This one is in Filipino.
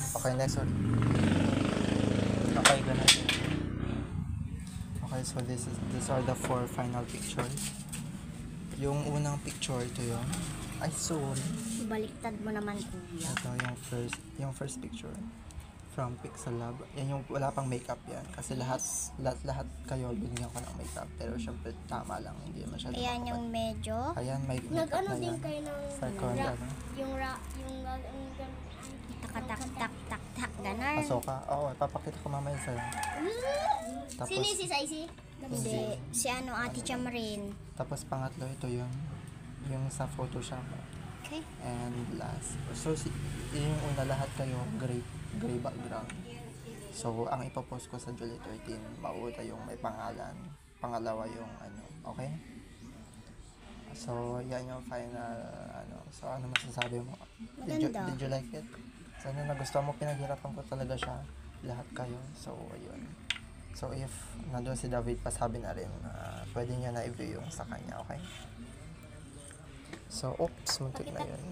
Okay, next one. Okay, ganun. Okay, so these are the 4 final pictures. Yung unang picture, ito yun. Ay, sorry. Baliktad mo naman, kuya. Ito yung first picture from Pixel Lab. Yan yung wala pang makeup yan. Kasi lahat kayo binigyan ko ng makeup. Pero syempre tama lang, hindi masyado Ayan makapal. yung medyo. Ayan, may makeup Nag-ano na din yan. kayo ng Second, ano? yung Tak, ganar. Pasoka. Oo, papakita ko mamaya sa'yo. Tapos, Sino si Saisi? Hindi. Si ano, Ate Chamarin. tapos pangatlo, ito yung sa Photoshop. Okay. And last. So, yung una lahat kayo, gray background. So, ang ipopost ko sa July 13, mauuna yung may pangalan. Pangalawa yung ano, okay? So, yan yung final, ano. So, ano masasabi mo? Maganda. Did you like it? Sana nagustuhan mo, pinaghirapan ko talaga siya. Lahat kayo. So, ayun. So, if nandun si David, pasabi na rin, pwede niya na i-view yung sa kanya, okay? So, oops, muntik na yun.